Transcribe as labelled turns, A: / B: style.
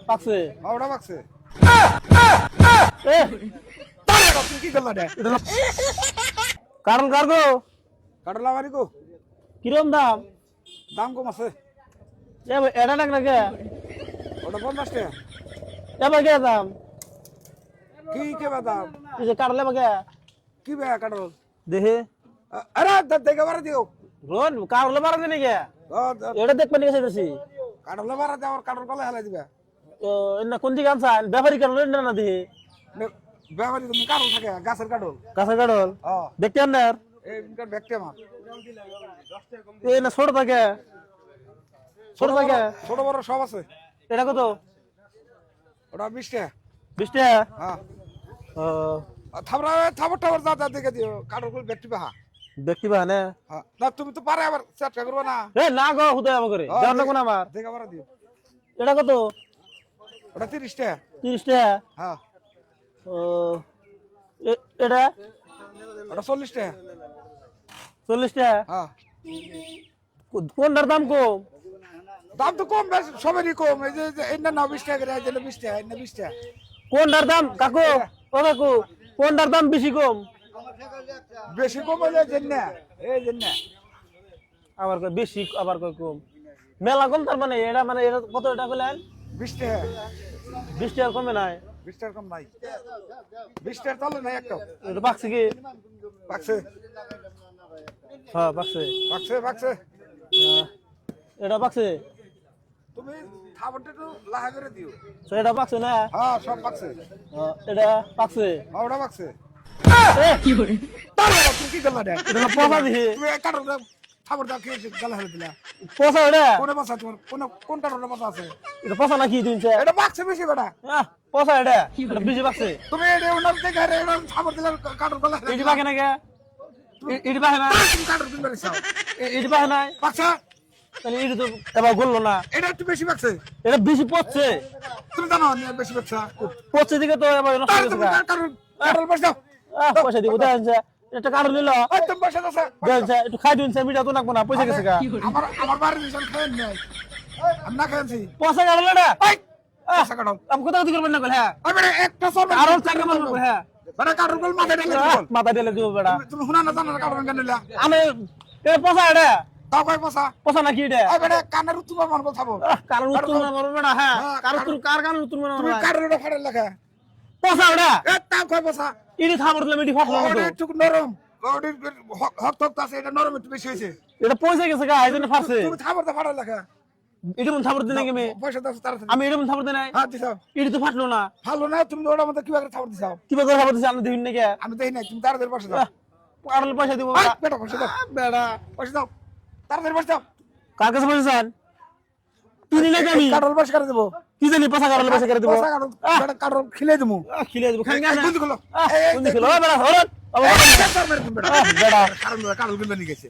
A: পাকছে
B: ওটা পাকছে
A: এ
B: তুমি কি করলা রে
A: কারণ কারগো
B: কাটলা মারি গো
A: কিরম দাম
B: দাম কম আছে
A: এটা নাক নাকি
B: ওটা 50 টাকা
A: এবার কে দাম
B: কি কে দাম
A: এই যে কাটলে বাগে
B: কি বে কাটল
A: দেহে
B: আরে দেখে বারে দিও
A: রোন কাটলে বাড়া দিনে কে এটা দেখবে নিয়ে চাইতেছি
B: কাটলে বারে দাও আর কাটল কলে হেলাই দিবা
A: না কোন দিকে আনছা ব্যাপারী কাটল না দেহে
B: ব্যাপারি তুমি কাটল থাকে গাছের কাটল
A: কাছে কাটল দেখতে আনার
B: এই ইনকার ব্যক্তি আমার
A: এই না ছোট থাকে ছোট থাকে
B: ছোট বড় সব আছে
A: এটা কত
B: ওটা 20 টাকা
A: 20 টাকা
B: হ্যাঁ
A: ও
B: থাবর দাদা দেখে দিও কাটল করে ব্যক্তি বাহা
A: দেখতে পা না
B: হ্যাঁ না তুমি তো পারে আবার চেষ্টা করবে না
A: এ না গো হুদে আবার করে জান না কোন আমার
B: দেখে বারে দিও
A: এটা কত
B: ওটা 30 টাকা
A: 30 টাকা
B: হ্যাঁ
A: ও এটা
B: ওটা 40 টাকা
A: 40 টাকা
B: হ্যাঁ
A: কোনটার দাম কম
B: দাম তো কম বেশ সবেরই কম এই যে এই না 20 টাকা করে এই যে 20 টাকা এই না 20 টাকা
A: কোনটার দাম কাকু ও কাকু কোনটার দাম বেশি কম
B: বেশি কম হলে জেন এই জেন
A: আবার কয় বেশি আবার কয় কম মেলা কম তার মানে এটা কত টাকা কইলেন
B: 20 টাকা
A: 20 টাকা কমে নাই
B: 20 টাকা কম নাই 20 টাকা তাহলে নাই একটা
A: এটা পাকছে কি
B: পাকছে
A: হ্যাঁ পাকছে
B: পাকছে পাকছে
A: এটা পাকছে
B: তুমি খাবারটা একটু লাহা করে দিও
A: তো এটা পাকছে না
B: হ্যাঁ সব পাকছে
A: এটা পাকছে
B: ওটা পাকছে
A: কি করে
B: তাহলে তুমি কি করলা রে
A: এটা পচা দিহি
B: তুমি কাটল খাবারটা খেয়ে গালা হেলে দিলা
A: পচা এটা
B: কোনে পাসা তোমার কোন কাটলে পাসা আছে
A: এটা পচা নাকি দিনছে
B: এটা পাকছে বেশি বেটা
A: পচা এটা বেশি পাকছে
B: তুমি এটা ওনার দেখে এটা খাবার দিলা কাটল গালা হেলে
A: এটি পাকে না কে এটি পাকে না
B: তুমি কাটল কিনবে চাও
A: এটি পাকে নাই
B: পাকছে
A: তাহলে এটি তো এবার গললো না
B: এটা একটু বেশি পাকছে
A: এটা বেশি পচছে
B: তুমি জানো বেশি পাকছে
A: পচছে দিকে তো এবার নষ্ট হয়ে গেছে
B: কাটল কাটল পাস দাও
A: পয়সা দিব দেখেন একটা কারণ নিল
B: ওই তুমি পয়সা দাও
A: দেখেন একটু খাই দিন মিটা তো নাকবো না পয়সা গেছে গা
B: আমার বাড়ির বিশাল খাইন নাই আমি না খাইছি
A: পয়সা গেল না
B: ওই পয়সা কাটল
A: আমি কোথাও দিকে করবেন না হ্যাঁ
B: ওই বেটা একটা সব
A: আরো চাকা মারবো হ্যাঁ
B: বেটা কাটল বল মাথা ঢেলে দিও
A: মাথা ঢেলে দিব বেটা
B: তুমি হুনা না জানো কাটল কেন নিলা
A: আমি এ পয়সা এটা
B: দাও কই পয়সা
A: পয়সা নাকি এটা
B: ওই বেটা কানের উত্তর মান বল থাবো
A: কারণ উত্তর না মারবো না হ্যাঁ কার কারণ উত্তর না
B: তুমি কাটলটা ফাড়ে লাগা
A: পয়সা এটা
B: এ তা কই পয়সা
A: ইনি খাবার দিলাম এটি ফাটলো না
B: ওটা
A: তো
B: একটু নরম ওটা হক হক আছে এটা নরম একটু বেশি হইছে
A: এটা পয়সা গেছে গা এই জন্য ফাটছে
B: তুমি খাবারটা ফাড়ে লাগা
A: এটা মন খাবার দিনে কি
B: পয়সা দাও তাড়াতাড়ি
A: আমি এটা মন খাবার দিনে
B: হ্যাঁ দিছাও
A: এটি তো ফাটলো না
B: ভালো না তুমি ওটার মধ্যে কিভাবে খাবার দিছাও
A: কিভাবে করে খাবার দিছে আমি দেখিন নাকি
B: আমি দেখি নাই তুমি তাড়াতাড়ি পয়সা দাও
A: পারলে পয়সা দিব
B: ওই বেটা পয়সা দাও
A: বেড়া
B: পয়সা দাও তাড়াতাড়ি পয়সা দাও
A: কার কাছে পয়সা চান তুমি নাকি আমি
B: কাটল পয়সা করে দেবো
A: কি জানি পয়সা কারণে পয়সা করে দিব
B: পয়সা কাটল বেটা কাটল খিলে দেবো
A: খিলে দিব খান না
B: বন্ধু গুলো
A: বন্ধু খেলো বেড়া হরত
B: বেটা
A: বেড়া
B: কাটল কিনবে নিয়ে গেছে